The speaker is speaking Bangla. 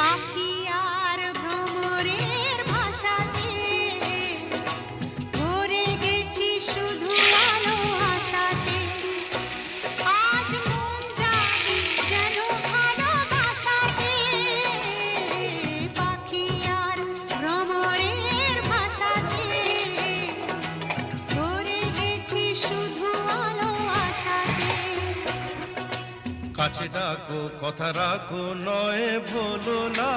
পাখি আর ভ্রমরের ভাষাতে ভরে গেছি শুধু আলো আশাতে। আজ মন জাগে যেন ভালোবাসাতে, পাখি আর ভ্রমরের ভাষাতে ভরে গেছি শুধু আলো আশাতে। কাছে ডাকো কথা রাখো নয় ভুলো না,